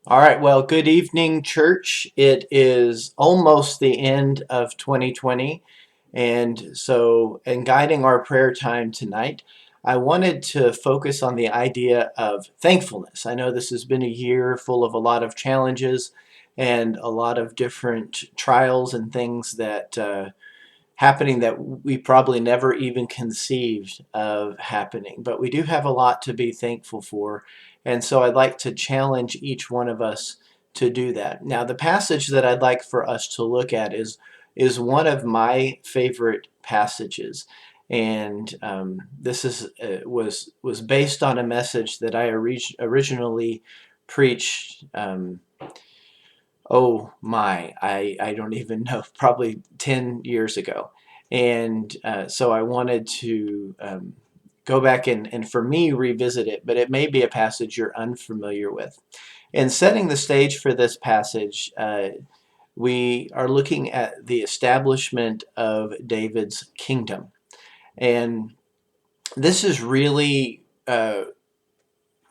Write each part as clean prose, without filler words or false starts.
All right, well, good evening, church. It is almost the end of 2020. And so, in guiding our prayer time tonight, I wanted to focus on the idea of thankfulness. I know this has been a year full of a lot of challenges and a lot of different trials and things that happening that we probably never even conceived of happening. But we do have a lot to be thankful for. And so I'd like to challenge each one of us to do that. Now, the passage that I'd like for us to look at is one of my favorite passages. And this was based on a message that I originally preached. Oh my, I don't even know, probably 10 years ago. And so I wanted to go back and for me revisit it, but it may be a passage you're unfamiliar with. In setting the stage for this passage, we are looking at the establishment of David's kingdom. And this is really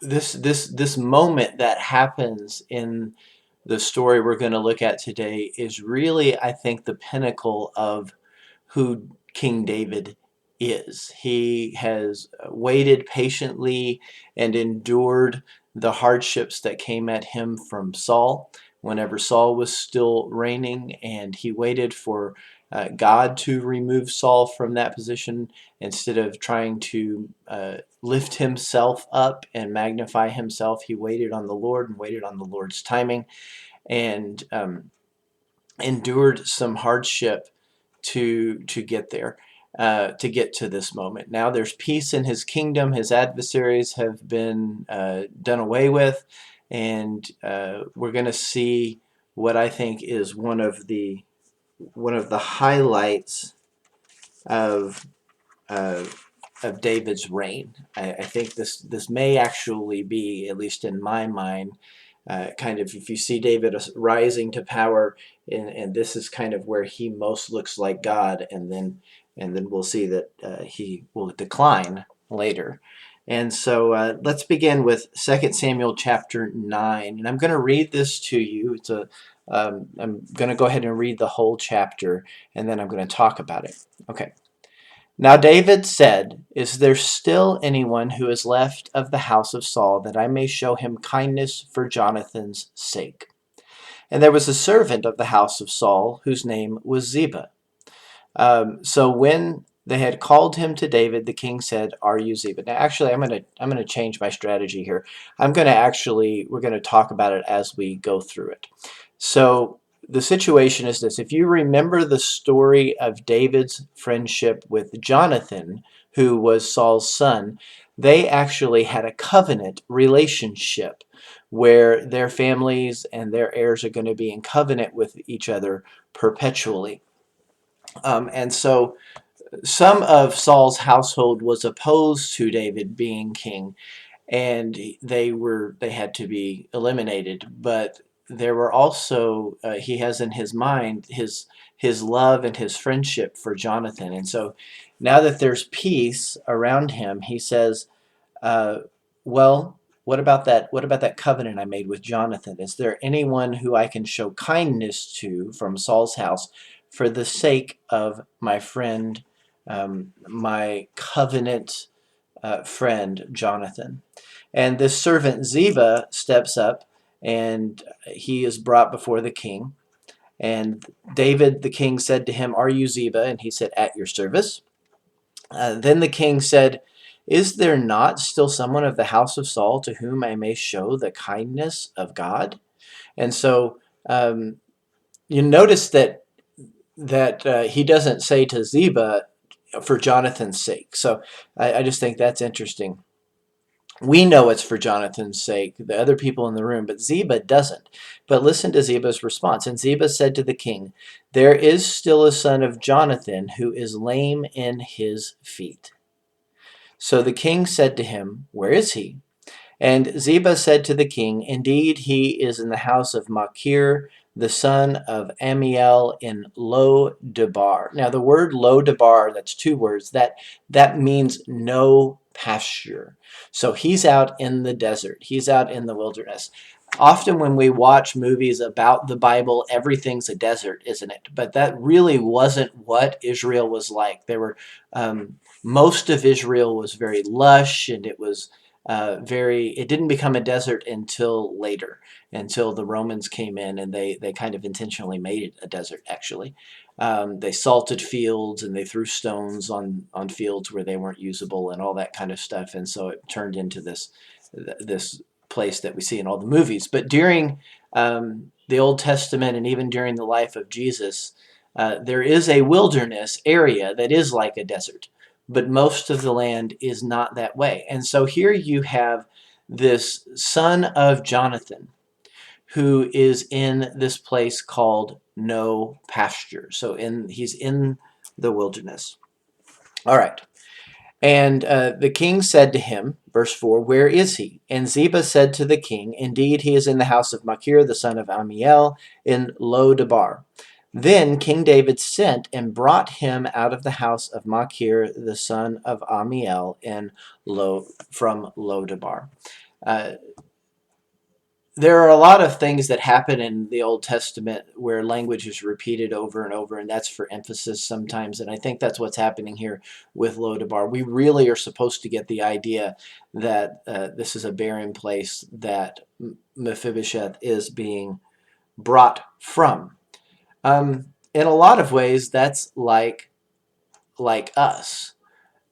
this moment that happens in the story we're going to look at today is really, I think, the pinnacle of who King David is. He has waited patiently and endured the hardships that came at him from Saul whenever Saul was still reigning, and he waited for God to remove Saul from that position instead of trying to lift himself up and magnify himself. He waited on the Lord and waited on the Lord's timing and endured some hardship to get there, to get to this moment. Now there's peace in his kingdom. His adversaries have been done away with, and we're going to see what I think is one of the highlights of uh, of David's reign. I think this may actually be, at least in my mind, kind of if you see David rising to power, and this is kind of where he most looks like God, and then we'll see that he will decline later. And so let's begin with 2 Samuel chapter 9. And I'm going to read this to you. I'm going to go ahead and read the whole chapter, and then I'm going to talk about it. Okay. Now David said, "Is there still anyone who is left of the house of Saul, that I may show him kindness for Jonathan's sake?" And there was a servant of the house of Saul, whose name was Ziba. So when they had called him to David, the king said, "Are you Ziba?" Now, actually, I'm gonna change my strategy here. We're gonna talk about it as we go through it. So the situation is this: if you remember the story of David's friendship with Jonathan, who was Saul's son, they actually had a covenant relationship where their families and their heirs are going to be in covenant with each other perpetually. And so some of Saul's household was opposed to David being king, and they had to be eliminated. But there were also he has in his mind his love and his friendship for Jonathan, and so now that there's peace around him, he says, uh, "Well, what about that? What about that covenant I made with Jonathan? Is there anyone who I can show kindness to from Saul's house for the sake of my friend, my covenant friend Jonathan?" And this servant Ziba steps up, and he is brought before the king. And David, the king, said to him, "Are you Ziba?" And he said, "At your service." Then the king said, "Is there not still someone of the house of Saul to whom I may show the kindness of God?" And so you notice that he doesn't say to Ziba for Jonathan's sake. So I just think that's interesting. We know it's for Jonathan's sake, the other people in the room, but Ziba doesn't. But listen to Ziba's response. And Ziba said to the king, "There is still a son of Jonathan who is lame in his feet." So the king said to him, "Where is he?" And Ziba said to the king, "Indeed, he is in the house of Machir, the son of Amiel in Lo Debar." Now, the word Lo Debar, that's two words, that means no pasture. So he's out in the desert. He's out in the wilderness. Often when we watch movies about the Bible, everything's a desert, isn't it? But that really wasn't what Israel was like. There were most of Israel was very lush, and it was very. It didn't become a desert until later, until the Romans came in, and they kind of intentionally made it a desert. Actually, they salted fields and they threw stones on fields where they weren't usable and all that kind of stuff, and so it turned into this place that we see in all the movies. But during the Old Testament and even during the life of Jesus, there is a wilderness area that is like a desert, but most of the land is not that way. And so here you have this son of Jonathan who is in this place called no pasture. So he's in the wilderness. All right. And the king said to him, verse 4, "Where is he?" And Ziba said to the king, "Indeed, he is in the house of Machir, the son of Amiel, in Lo-debar." Then King David sent and brought him out of the house of Machir, the son of Amiel, from Lo-debar. Uh, there are a lot of things that happen in the Old Testament where language is repeated over and over, and that's for emphasis sometimes. And I think that's what's happening here with Lo-debar. We really are supposed to get the idea that this is a barren place that Mephibosheth is being brought from. In a lot of ways, that's like us.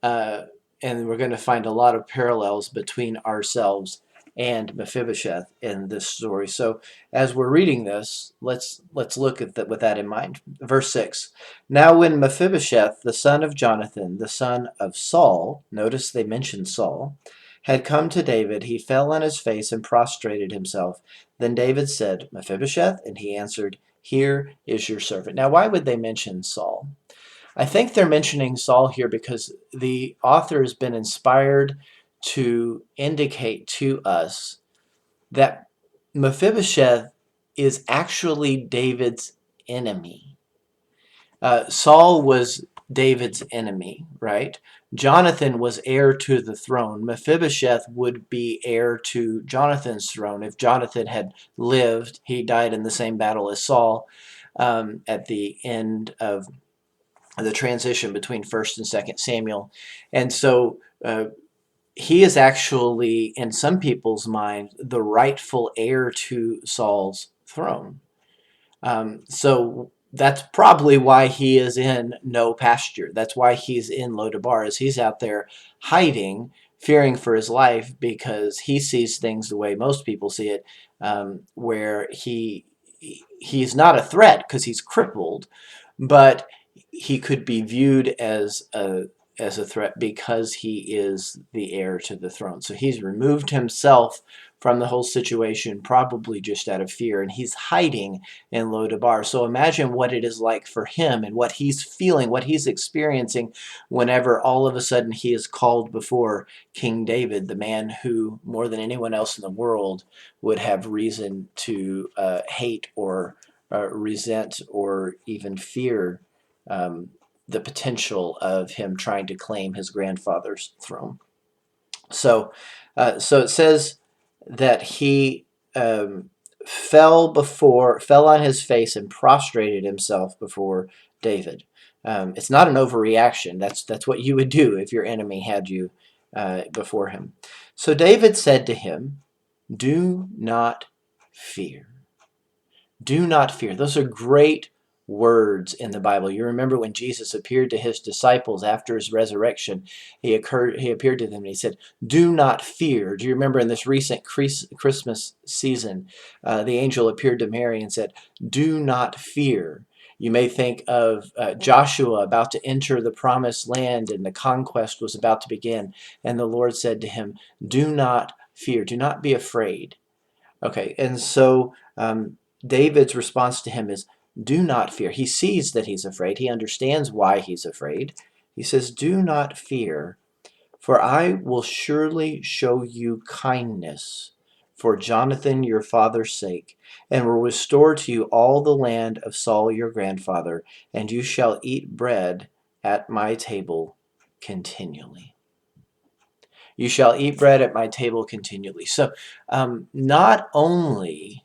Uh, and we're going to find a lot of parallels between ourselves and Mephibosheth in this story. So as we're reading this, let's look at that with that in mind. Verse 6. Now when Mephibosheth, the son of Jonathan, the son of Saul, notice they mentioned Saul, had come to David, he fell on his face and prostrated himself. Then David said, "Mephibosheth?" And he answered, "Here is your servant." Now why would they mention Saul? I think they're mentioning Saul here because the author has been inspired to indicate to us that Mephibosheth is actually David's enemy. Saul was David's enemy, right? Jonathan was heir to the throne. Mephibosheth would be heir to Jonathan's throne. If Jonathan had lived, he died in the same battle as Saul at the end of the transition between 1st and 2nd Samuel. And so he is actually, in some people's mind, the rightful heir to Saul's throne. So that's probably why he is in no pasture. That's why he's in Lo-debar, is he's out there hiding, fearing for his life, because he sees things the way most people see it, where he's not a threat because he's crippled, but he could be viewed as a threat because he is the heir to the throne. So he's removed himself from the whole situation, probably just out of fear, and he's hiding in Lo-debar. So imagine what it is like for him and what he's feeling, what he's experiencing whenever all of a sudden he is called before King David, the man who, more than anyone else in the world, would have reason to hate or resent or even fear the potential of him trying to claim his grandfather's throne. So it says that he fell on his face and prostrated himself before David. It's not an overreaction. That's what you would do if your enemy had you before him. So David said to him, "Do not fear. Do not fear." Those are great words in the Bible. You remember when Jesus appeared to his disciples after his resurrection, he appeared to them and he said, "Do not fear." Do you remember in this recent Christmas season, the angel appeared to Mary and said, "Do not fear." You may think of Joshua about to enter the promised land and the conquest was about to begin. And the Lord said to him, "Do not fear. Do not be afraid." Okay, and so David's response to him is, "Do not fear." He sees that he's afraid. He understands why he's afraid. He says, "Do not fear, for I will surely show you kindness for Jonathan your father's sake, and will restore to you all the land of Saul your grandfather, and you shall eat bread at my table continually." You shall eat bread at my table continually. So not only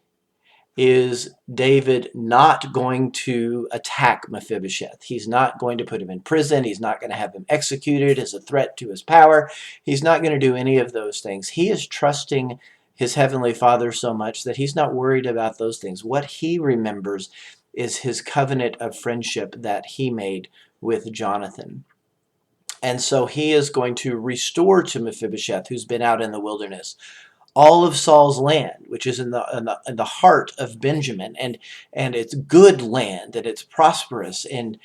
is David not going to attack Mephibosheth. He's not going to put him in prison. He's not going to have him executed as a threat to his power. He's not going to do any of those things. He is trusting his heavenly Father so much that he's not worried about those things. What he remembers is his covenant of friendship that he made with Jonathan. And so he is going to restore to Mephibosheth, who's been out in the wilderness, all of Saul's land, which is in the heart of Benjamin, and it's good land, and it's prosperous. And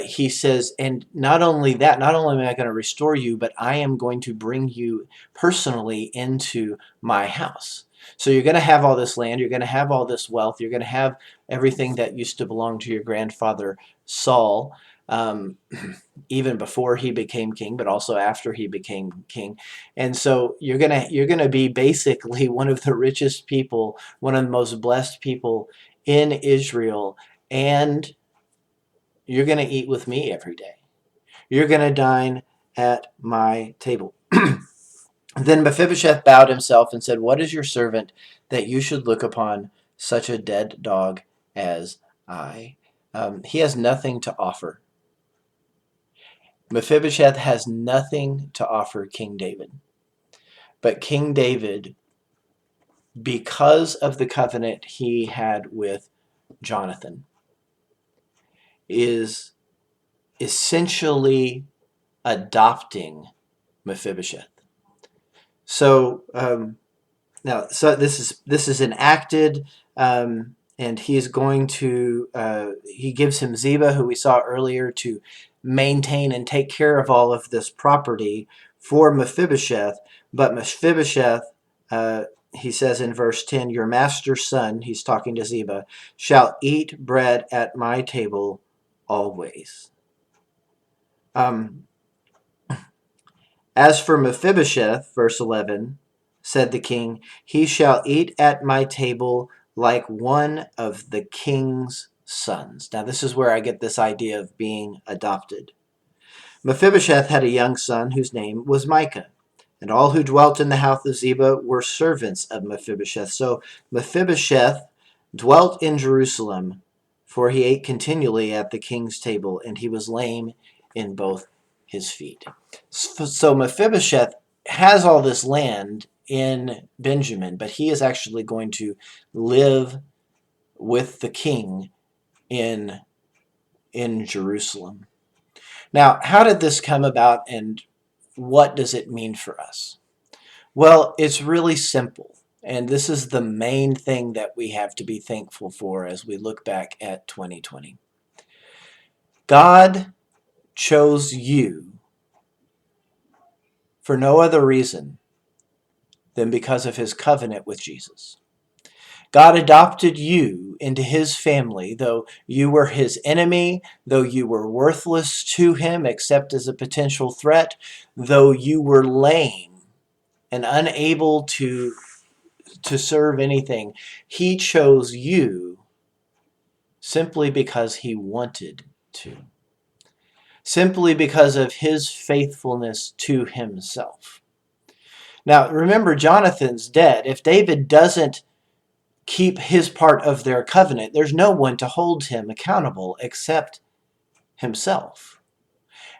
he says, and not only that, not only am I going to restore you, but I am going to bring you personally into my house. So you're going to have all this land, you're going to have all this wealth, you're going to have everything that used to belong to your grandfather Saul. Even before he became king, but also after he became king. And so you're gonna be basically one of the richest people, one of the most blessed people in Israel, and you're gonna eat with me every day. You're gonna dine at my table. Then Mephibosheth bowed himself and said, "What is your servant that you should look upon such a dead dog as I?" He has nothing to offer. Mephibosheth has nothing to offer King David. But King David, because of the covenant he had with Jonathan, is essentially adopting Mephibosheth. So now, so this is enacted, and he's going to he gives him Ziba, who we saw earlier, to maintain and take care of all of this property for Mephibosheth. But Mephibosheth, he says in verse 10, your master's son, he's talking to Ziba, shall eat bread at my table always. As for Mephibosheth, verse 11, said the king, he shall eat at my table like one of the king's sons. Now, this is where I get this idea of being adopted. Mephibosheth had a young son whose name was Micah, and all who dwelt in the house of Ziba were servants of Mephibosheth. So Mephibosheth dwelt in Jerusalem, for he ate continually at the king's table, and he was lame in both his feet. So Mephibosheth has all this land in Benjamin, but he is actually going to live with the king in Jerusalem. Now, how did this come about, and what does it mean for us? Well, it's really simple, and this is the main thing that we have to be thankful for as we look back at 2020. God chose you for no other reason than because of his covenant with Jesus. God adopted you into his family, though you were his enemy, though you were worthless to him except as a potential threat, though you were lame and unable to serve anything. He chose you simply because he wanted to. Simply because of his faithfulness to himself. Now, remember, Jonathan's dead. If David doesn't keep his part of their covenant, there's no one to hold him accountable except himself.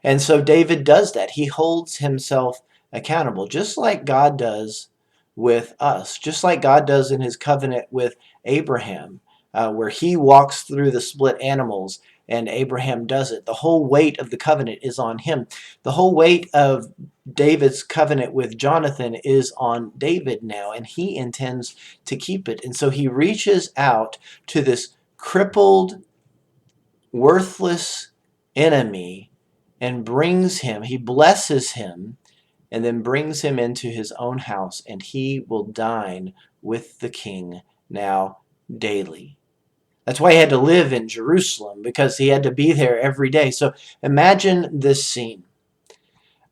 And so David does that. He holds himself accountable, just like God does with us, just like God does in his covenant with Abraham, where he walks through the split animals and Abraham does it. The whole weight of the covenant is on him. The whole weight of David's covenant with Jonathan is on David now, and he intends to keep it. And so he reaches out to this crippled, worthless enemy and brings him, he blesses him, and then brings him into his own house, and he will dine with the king now daily. That's why he had to live in Jerusalem, because he had to be there every day. So imagine this scene.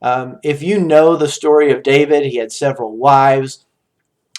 If you know the story of David, he had several wives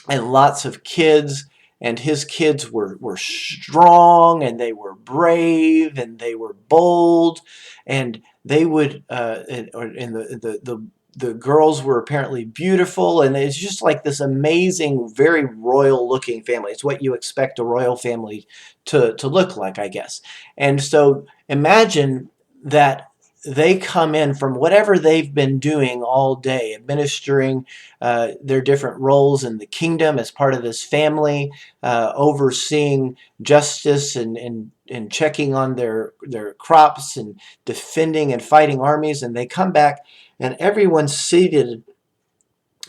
and lots of kids, and his kids were strong, and they were brave, and they were bold, and they would, and the the girls were apparently beautiful, and it's just like this amazing, very royal looking family. It's what you expect a royal family to look like, I guess. And so imagine that they come in from whatever they've been doing all day, administering their different roles in the kingdom as part of this family, overseeing justice and checking on their crops and defending and fighting armies. And they come back, and everyone's seated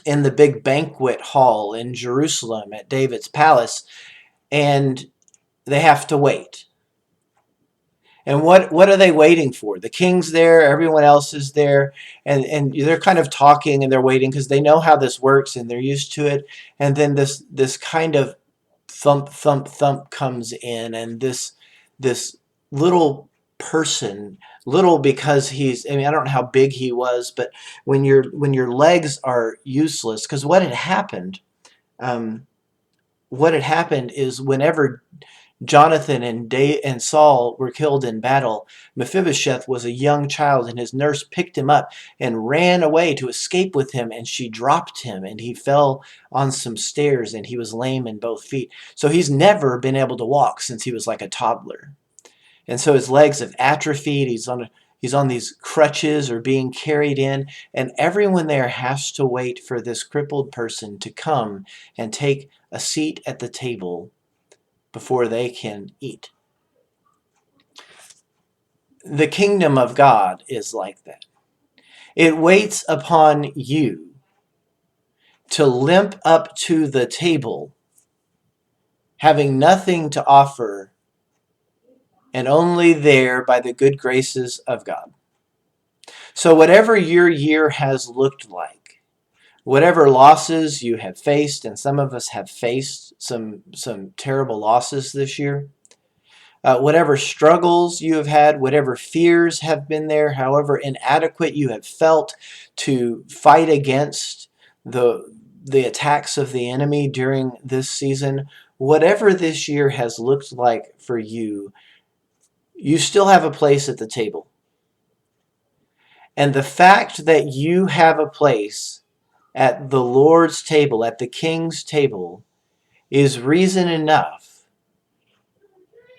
in the big banquet hall in Jerusalem at David's palace, and they have to wait. And what are they waiting for? The king's there, everyone else is there, and they're kind of talking and they're waiting because they know how this works and they're used to it. And then this kind of thump thump thump comes in, and this little person, little because he's, I mean, I don't know how big he was, but when your legs are useless, because um, what had happened is whenever Jonathan and Saul were killed in battle, Mephibosheth was a young child, and his nurse picked him up and ran away to escape with him, and she dropped him, and he fell on some stairs, and he was lame in both feet. So he's never been able to walk since he was like a toddler. And so his legs have atrophied. He's on these crutches or being carried in, and everyone there has to wait for this crippled person to come and take a seat at the table before they can eat. The kingdom of God is like that. It waits upon you to limp up to the table, having nothing to offer, and only there by the good graces of God. So whatever your year has looked like, whatever losses you have faced, and some of us have faced some terrible losses this year, whatever struggles you have had, whatever fears have been there, however inadequate you have felt to fight against the attacks of the enemy during this season, whatever this year has looked like for you, you still have a place at the table. And the fact that you have a place at the Lord's table, at the King's table, is reason enough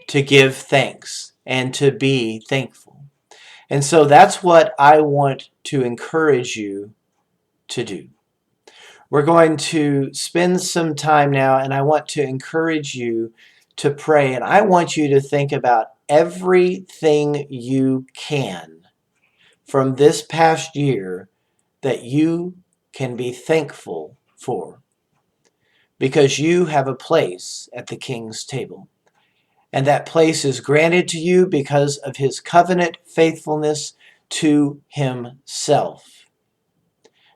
to give thanks and to be thankful. And so that's what I want to encourage you to do. We're going to spend some time now, and I want to encourage you to pray. And I want you to think about everything you can from this past year that you can be thankful for, because you have a place at the King's table. And that place is granted to you because of his covenant faithfulness to himself.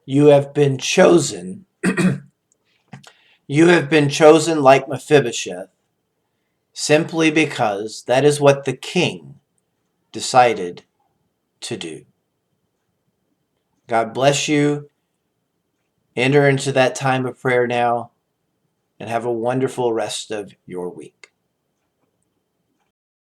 You have been chosen. You have been chosen like Mephibosheth, simply because that is what the king decided to do. God bless you. Enter into that time of prayer now, and have a wonderful rest of your week.